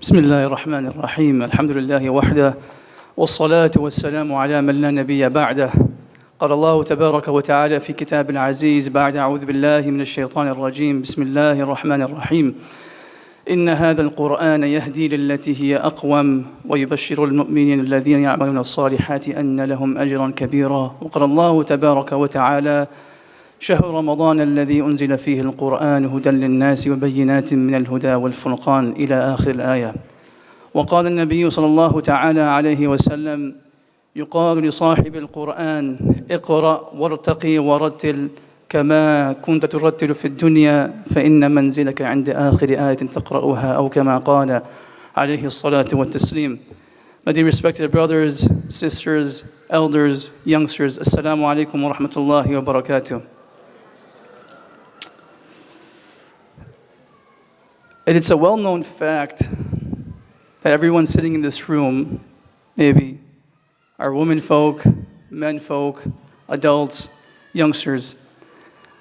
بسم الله الرحمن الرحيم الحمد لله وحده والصلاة والسلام على من لا نبي بعده قال الله تبارك وتعالى في كتاب العزيز بعد أعوذ بالله من الشيطان الرجيم بسم الله الرحمن الرحيم إن هذا القرآن يهدي للتي هي أقوم ويبشر المؤمنين الذين يعملون الصالحات أن لهم أجرا كبيرا وقال الله تبارك وتعالى شهر رمضان الذي أنزل فيه القرآن هدى للناس وبينات من الهدى والفرقان إلى آخر الآية. وقال النبي صلى الله تعالى عليه وسلم يقال لصاحب القرآن اقرأ وارتقي ورتل كما كنت ترتل في الدنيا فإن منزلك عند آخر آية تقرأها أو كما قال عليه الصلاة والتسليم. My dear respected brothers, sisters, elders, youngsters, Assalamu alaikum wa rahmatullahi wa barakatuh. And it's a well-known fact that everyone sitting in this room, maybe our women folk, men folk, adults, youngsters,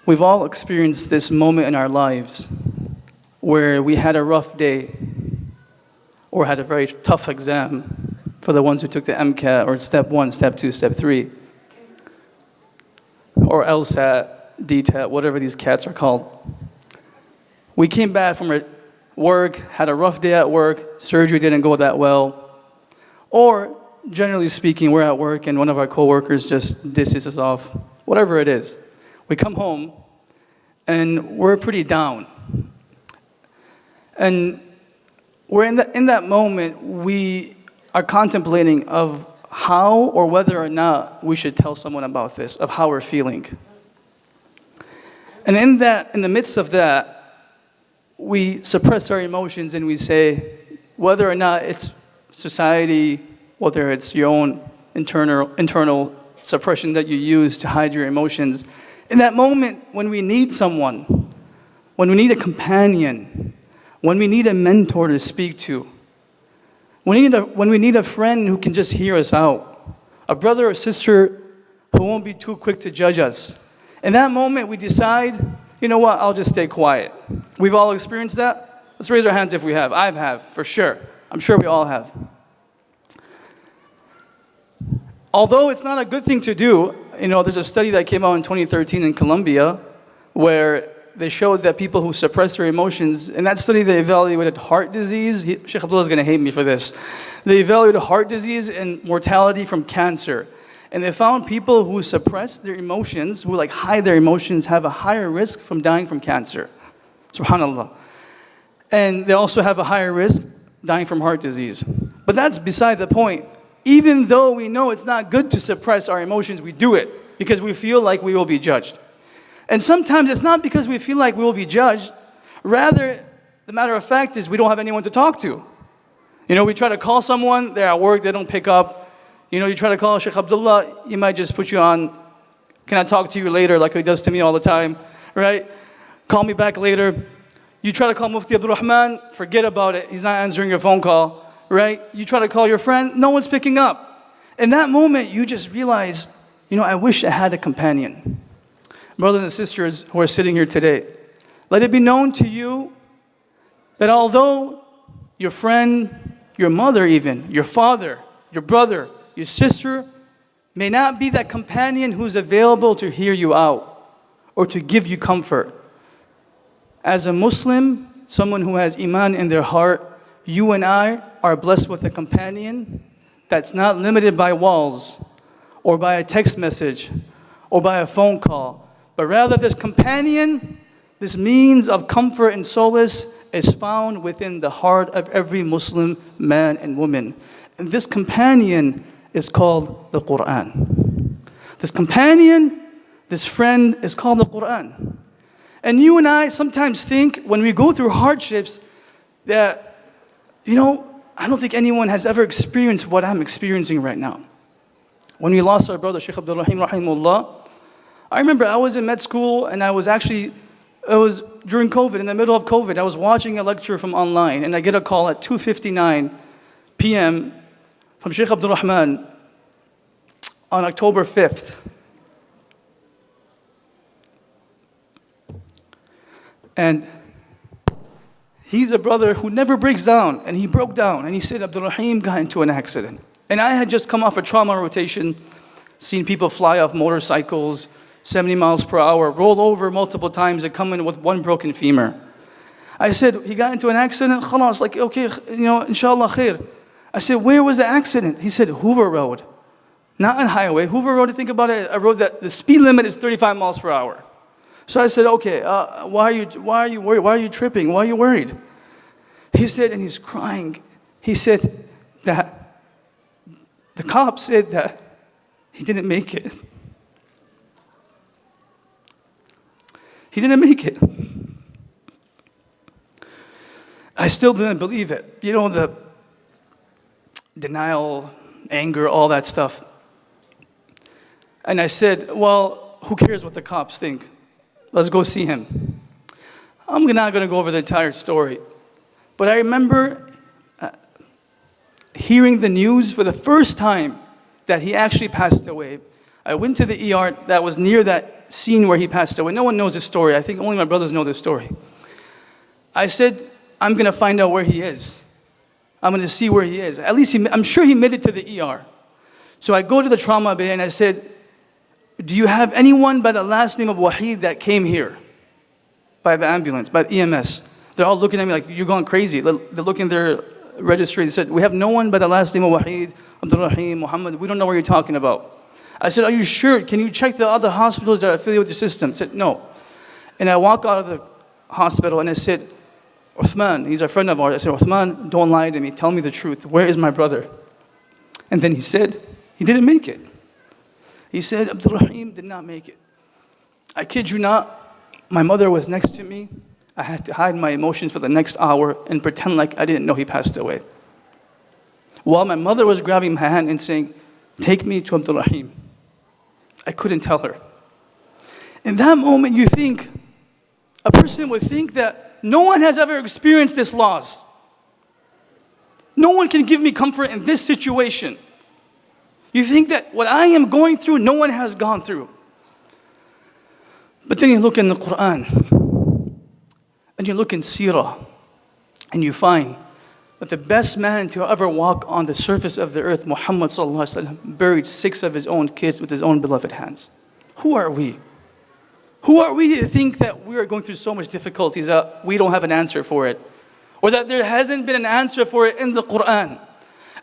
we've all experienced this moment in our lives where we had a rough day or had a very tough exam for the ones who took the MCAT or step 1, step 2, step 3, or LSAT, DTAT, whatever these cats are called. We came back from work, had a rough day at work, surgery didn't go that well, or generally speaking, we're at work and one of our coworkers just disses us off, whatever it is. We come home and we're pretty down. And we're in that moment, we are contemplating of how or whether or not we should tell someone about this, of how we're feeling. And in the midst of that, we suppress our emotions and we say, whether or not it's society, whether it's your own internal suppression that you use to hide your emotions, in that moment when we need someone, when we need a companion, when we need a mentor to speak to, when we need a friend who can just hear us out, a brother or sister who won't be too quick to judge us. In that moment we decide, you know what, I'll just stay quiet. We've all experienced that? Let's raise our hands if we have. I have, for sure. I'm sure we all have. Although it's not a good thing to do, there's a study that came out in 2013 in Colombia where they showed that people who suppress their emotions, in that study they evaluated heart disease. Shaykh Abdul is going to hate me for this. They evaluated heart disease and mortality from cancer. And they found people who suppress their emotions, who hide their emotions, have a higher risk from dying from cancer. Subhanallah. And they also have a higher risk dying from heart disease. But that's beside the point. Even though we know it's not good to suppress our emotions, we do it because we feel like we will be judged. And sometimes it's not because we feel like we will be judged. Rather, the matter of fact is we don't have anyone to talk to. We try to call someone, they're at work, they don't pick up. You try to call Shaykh Abdullah, he might just put you on, can I talk to you later, like he does to me all the time, right? Call me back later. You try to call Mufti Abdul Rahman, forget about it, he's not answering your phone call, right? You try to call your friend, no one's picking up. In that moment, you just realize, I wish I had a companion. Brothers and sisters who are sitting here today, let it be known to you that although your friend, your mother even, your father, your brother, your sister may not be that companion who's available to hear you out or to give you comfort. As a Muslim, someone who has iman in their heart, you and I are blessed with a companion that's not limited by walls or by a text message or by a phone call, but rather this companion, this means of comfort and solace is found within the heart of every Muslim man and woman. And this companion is called the Quran. This companion, this friend is called the Quran. And you and I sometimes think when we go through hardships that, I don't think anyone has ever experienced what I'm experiencing right now. When we lost our brother, Shaykh Abdul rahimahullah, I remember I was in med school and it was during COVID, in the middle of COVID, I was watching a lecture from online and I get a call at 2:59 p.m. from Shaykh Abdul Rahman on October 5th. And He's a brother who never breaks down, and he broke down, and he said Abdul Rahim got into an accident. And I had just come off a trauma rotation, seen people fly off motorcycles, 70 miles per hour, roll over multiple times, and come in with one broken femur. I said, he got into an accident, khalas, like, okay, inshallah khair. I said, where was the accident? He said, Hoover Road. Not on highway. Hoover Road, think about it, a road that the speed limit is 35 miles per hour. So I said, okay, why are you worried? Why are you tripping? Why are you worried? He said, and he's crying, he said that the cop said that he didn't make it. He didn't make it. I still didn't believe it. The denial, anger, all that stuff. And I said, well, who cares what the cops think? Let's go see him. I'm not going to go over the entire story. But I remember hearing the news for the first time that he actually passed away. I went to the ER that was near that scene where he passed away. No one knows this story. I think only my brothers know this story. I said, I'm going to find out where he is. I'm going to see where he is. At least I'm sure he made it to the ER. So I go to the trauma bay and I said, do you have anyone by the last name of Waheed that came here? By the ambulance, by the EMS. They're all looking at me like, you're going crazy. They're looking at their registry. They said, we have no one by the last name of Waheed, Abdul Rahim, Muhammad. We don't know what you're talking about. I said, are you sure? Can you check the other hospitals that are affiliated with your system? He said, no. And I walk out of the hospital and I said, Uthman, he's a friend of ours. I said, Uthman, don't lie to me. Tell me the truth. Where is my brother? And then he said, he didn't make it. He said, Abdul Rahim did not make it. I kid you not, my mother was next to me. I had to hide my emotions for the next hour and pretend like I didn't know he passed away. While my mother was grabbing my hand and saying, take me to Abdul Rahim. I couldn't tell her. In that moment, a person would think that no one has ever experienced this loss. No one can give me comfort in this situation. You think that what I am going through, no one has gone through. But then you look in the Quran, and you look in Seerah, and you find that the best man to ever walk on the surface of the earth, Muhammad sallallahu alaihi wasallam, buried 6 of his own kids with his own beloved hands. Who are we? Who are we to think that we are going through so much difficulties that we don't have an answer for it? Or that there hasn't been an answer for it in the Quran?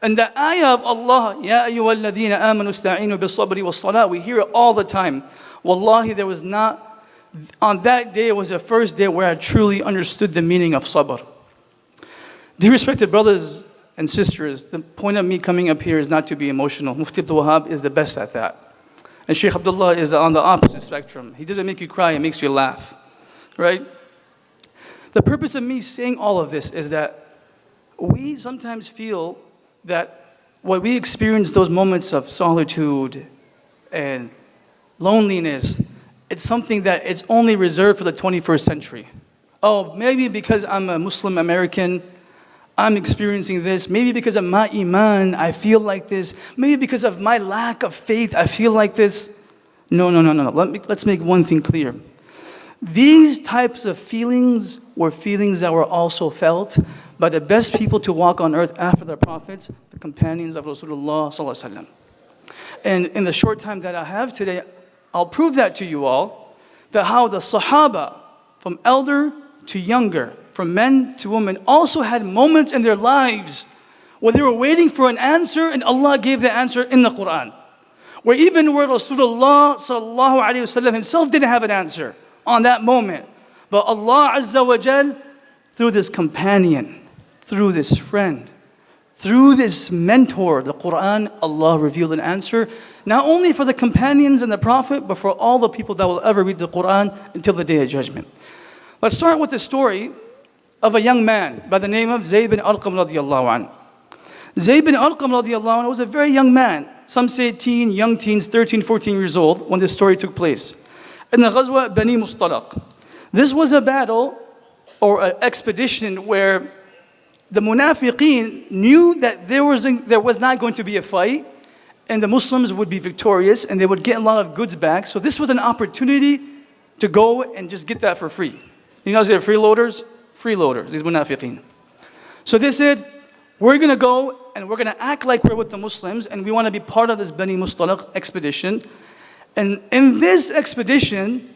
And the ayah of Allah, Ya ayyuhalladhina amanu ista'inu bis-sabri was-salah, we hear it all the time. Wallahi, there was not, on that day, it was the first day where I truly understood the meaning of sabr. Dear respected brothers and sisters, the point of me coming up here is not to be emotional. Mufti Abdul Wahab is the best at that. And Shaykh Abdullah is on the opposite spectrum. He doesn't make you cry, he makes you laugh. Right? The purpose of me saying all of this is that we sometimes feel that when we experience those moments of solitude and loneliness, it's something that it's only reserved for the 21st century. Oh, maybe because I'm a Muslim American, I'm experiencing this. Maybe because of my iman, I feel like this. Maybe because of my lack of faith, I feel like this. No. Let's make one thing clear. These types of feelings were feelings that were also felt by the best people to walk on earth after the prophets, the companions of Rasulullah sallallahu alaihi wasallam. And in the short time that I have today, I'll prove that to you all, that how the Sahaba, from elder to younger, from men to women, also had moments in their lives where they were waiting for an answer and Allah gave the answer in the Quran. Where even where Rasulullah sallallahu alaihi wasallam himself didn't have an answer on that moment. But Allah Azza wa Jal, through this companion, through this friend, through this mentor, the Quran, Allah revealed an answer, not only for the companions and the Prophet, but for all the people that will ever read the Quran until the Day of Judgment. Let's start with the story of a young man by the name of Zayd bin Arqam radiallahu anh. Zayd bin Arqam radiallahu anh was a very young man. Some say young teens, 13, 14 years old when this story took place. In the Ghazwa Bani Mustalaq. This was a battle or an expedition where the munafiqeen knew that there was not going to be a fight and the Muslims would be victorious and they would get a lot of goods back. So this was an opportunity to go and just get that for free. You know, they're freeloaders, freeloaders, these munafiqeen. So they said, we're going to go and we're going to act like we're with the Muslims and we want to be part of this Bani Mustalaq expedition. And in this expedition,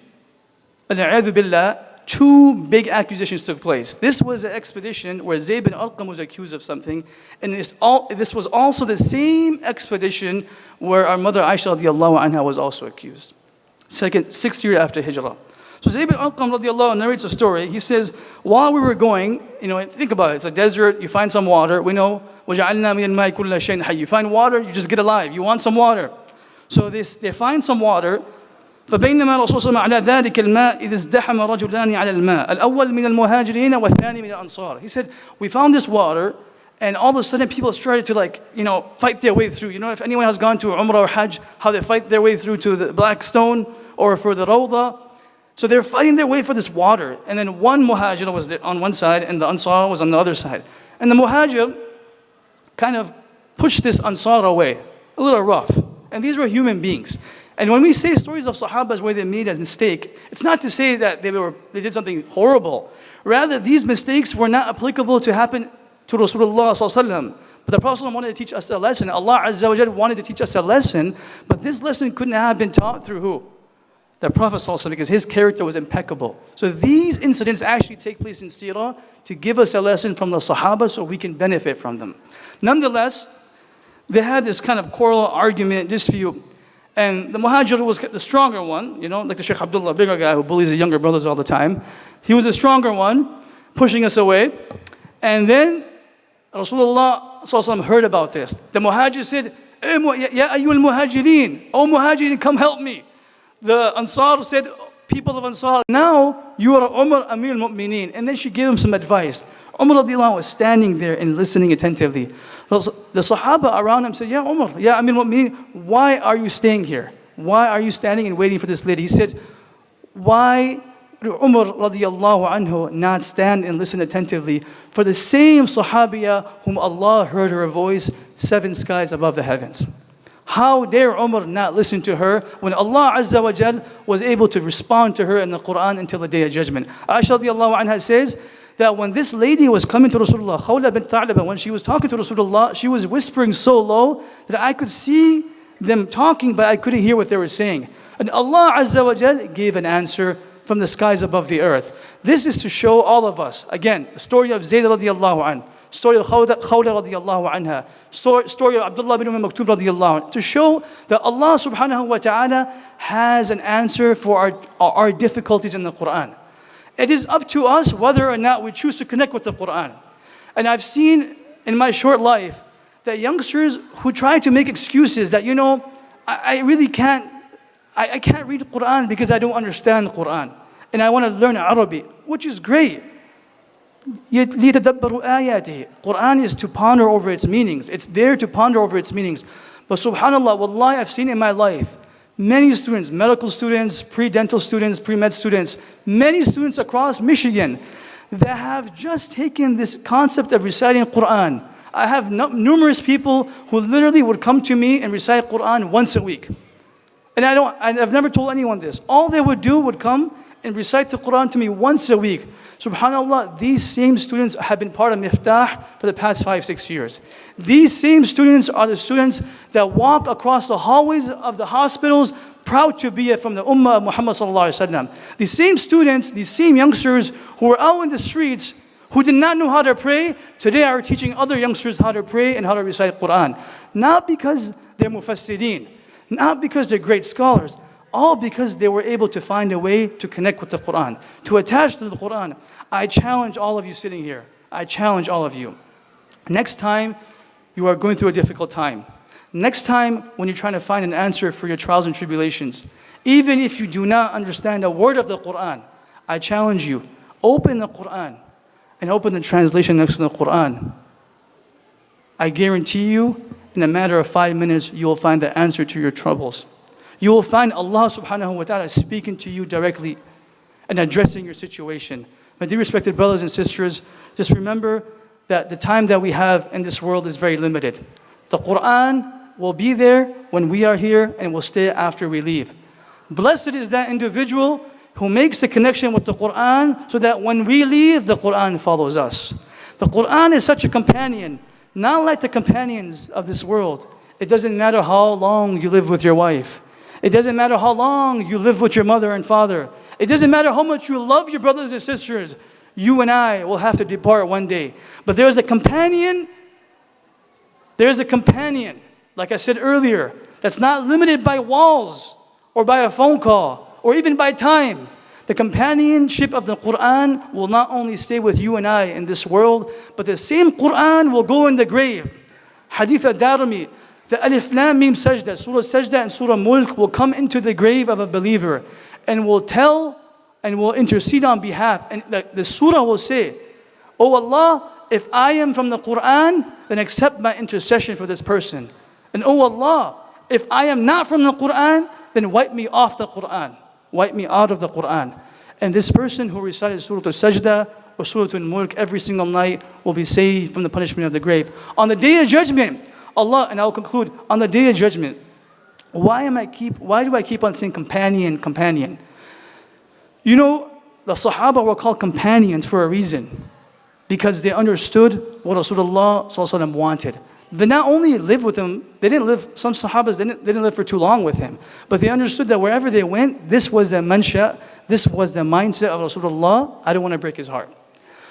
al-a'adhu billah, two big accusations took place. This was an expedition where Zayd bin Arqam was accused of something, and this was also the same expedition where our mother Aisha radiallahu anha was also accused. 6th year after Hijrah. So Zayd bin Arqam radiallahu anhu narrates a story. He says, while we were going, think about it, it's a desert, you find some water. We know, وَجَعَلْنَا مِنَ الْمَاءِ كُلَّ شَيْءٍ حَيٍّ. You find water, you just get alive. You want some water. So they find some water. فبينما الرسول صلى الله عليه وسلم على ذلك الماء إذ ازدحم رجلان على الماء الأول من المهاجرين والثاني من الأنصار. He said, we found this water, and all of a sudden people started to fight their way through. If anyone has gone to Umrah or Hajj, how they fight their way through to the black stone or for the Rawdah. So they're fighting their way for this water. And then one muhajir was on one side and the Ansar was on the other side. And the muhajir kind of pushed this Ansar away, a little rough. And these were human beings. And when we say stories of Sahabas where they made a mistake, it's not to say that they did something horrible. Rather, these mistakes were not applicable to happen to Rasulullah sallallahu alaihi wasallam. But the Prophet wanted to teach us a lesson. Allah Azza wa Jal wanted to teach us a lesson, but this lesson couldn't have been taught through who? The Prophet sallallahu alaihi wasallam, because his character was impeccable. So these incidents actually take place in Sirah to give us a lesson from the Sahaba so we can benefit from them. Nonetheless, they had this kind of quarrel, argument, dispute. And the Muhajir was the stronger one, like the Shaykh Abdul, bigger guy who bullies the younger brothers all the time. He was the stronger one, pushing us away. And then Rasulullah ﷺ heard about this. The Muhajir said, Ya ayyul muhajirin, O Muhajirin, come help me. The Ansar said, people of Ansar, now you are Umar Amir al-Mu'mineen. And then she gave him some advice. Umar radiallahu anhu was standing there and listening attentively. The Sahaba around him said, Ya Umar, Ya Amir al-Mu'mineen, why are you staying here? Why are you standing and waiting for this lady? He said, why do Umar radiallahu anhu not stand and listen attentively for the same Sahabiya whom Allah heard her voice 7 skies above the heavens? How dare Umar not listen to her when Allah Azza wa Jal was able to respond to her in the Quran until the Day of Judgment? Aisha radiallahu anha says that when this lady was coming to Rasulullah, Khawla bint Tha'laba, when she was talking to Rasulullah, she was whispering so low that I could see them talking, but I couldn't hear what they were saying. And Allah Azza wa Jal gave an answer from the skies above the earth. This is to show all of us, again, the story of Zayd radiallahu anhu, story of Khawla radiallahu anha, story of Abdullah bin Maktub radiallahu anhu, to show that Allah subhanahu wa ta'ala has an answer for our difficulties in the Quran. It is up to us whether or not we choose to connect with the Quran. And I've seen in my short life that youngsters who try to make excuses that, I really can't read the Quran because I don't understand the Quran. And I want to learn Arabic, which is great. لِيَتَدَبَّرُوا آيَاتِهِ. Quran is to ponder over its meanings. It's there to ponder over its meanings. But subhanAllah, wallahi, I've seen in my life, many students, medical students, pre-dental students, pre-med students, many students across Michigan that have just taken this concept of reciting Quran. I have numerous people who literally would come to me and recite Quran once a week. And I've never told anyone this. All they would do would come and recite the Quran to me once a week. SubhanAllah, these same students have been part of Miftaah for the past 5-6 years. These same students are the students that walk across the hallways of the hospitals, proud to be from the Ummah of Muhammad sallallahu alaihi wasallam. These same students, these same youngsters who were out in the streets, who did not know how to pray, today are teaching other youngsters how to pray and how to recite Quran. Not because they're mufassirin, not because they're great scholars, all because they were able to find a way to connect with the Quran, to attach to the Quran. I challenge all of you sitting here. I challenge all of you. Next time you are going through a difficult time, next time when you're trying to find an answer for your trials and tribulations, even if you do not understand a word of the Quran, I challenge you, open the Quran and open the translation next to the Quran. I guarantee you, in a matter of 5 minutes, you will find the answer to your troubles. You will find Allah subhanahu wa ta'ala speaking to you directly and addressing your situation. My dear respected brothers and sisters, just remember that the time that we have in this world is very limited. The Quran will be there when we are here and will stay after we leave. Blessed is that individual who makes the connection with the Quran so that when we leave, the Quran follows us. The Quran is such a companion, not like the companions of this world. It doesn't matter how long you live with your wife. It doesn't matter how long you live with your mother and father. It doesn't matter how much you love your brothers and sisters. You and I will have to depart one day. But there's a companion, like I said earlier, that's not limited by walls or by a phone call or even by time. The companionship of the Quran will not only stay with you and I in this world, but the same Quran will go in the grave. Hadith al-Darimi, the Alif Lam Mim Sajda, Surah Sajda and Surah Mulk will come into the grave of a believer and will tell and will intercede on behalf. And the surah will say, "Oh Allah, if I am from the Quran, then accept my intercession for this person. And oh Allah, if I am not from the Quran, then wipe me off the Quran. Wipe me out of the Quran." And this person who recited Surah Al-Sajda or Surah Al-Mulk every single night will be saved from the punishment of the grave. On the Day of Judgment, Allah, and I'll conclude, on the Day of Judgment, why do I keep on saying companion, companion? You know, the Sahaba were called companions for a reason, because they understood what Rasulullah ﷺ wanted. They not only lived with him, some Sahabas didn't live for too long with him, but they understood that wherever they went, this was the mansha, this was the mindset of Rasulullah. I don't want to break his heart.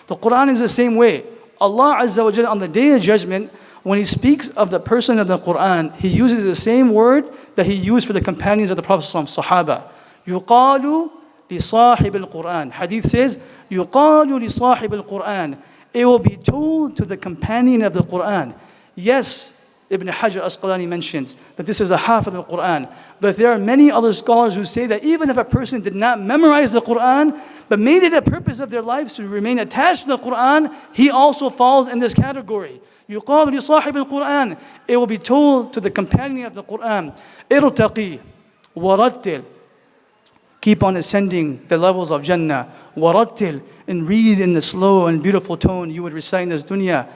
The Quran is the same way. Allah Azza wa Jalla on the Day of Judgment, when He speaks of the person of the Quran, He uses the same word that He used for the companions of the Prophet ﷺ, Sahaba. يُقَالُ لِصَاحِبِ الْقُرْآنِ. Hadith says, يُقَالُ لِصَاحِبِ الْقُرْآنِ. It will be told to the companion of the Quran. Yes, Ibn Hajar Asqalani mentions that this is a half of the Quran. But there are many other scholars who say that even if a person did not memorize the Quran, but made it a purpose of their lives to remain attached to the Quran, he also falls in this category. يُقَالُ لِصَاحِبِ الْقُرْآنِ. It will be told to the companion of the Quran, ارتقي ورتل. Keep on ascending the levels of Jannah. وَرَتِّلْ. And read in the slow and beautiful tone you would recite in this dunya.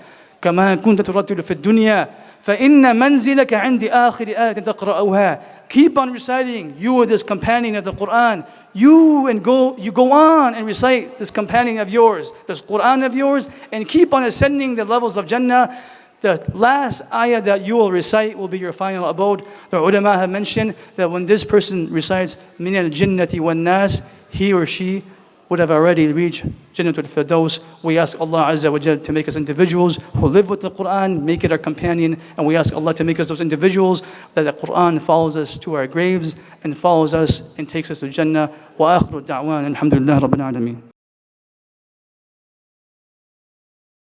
كَمَا كُنْتَ تُرَتِّلُ فِي الدُّنْيا فَإِنَّ مَنْزِلَكَ عِنْدِ آخِرِ آيَةٍ تَقْرَأُهَا. Keep on reciting. You are this companion of the Quran. You go on and recite this companion of yours, this Quran of yours, and keep on ascending the levels of Jannah. The last ayah that you will recite will be your final abode. The ulama have mentioned that when this person recites مِنَ الْجِنَّةِ وَالنَّاسِ, he or she would have already reached Jannatul Firdaus. We ask Allah Azza wa Jal to make us individuals who live with the Quran, make it our companion, and we ask Allah to make us those individuals that the Quran follows us to our graves and follows us and takes us to Jannah. Wa akhiru da'wan alhamdulillah rabbil alameen.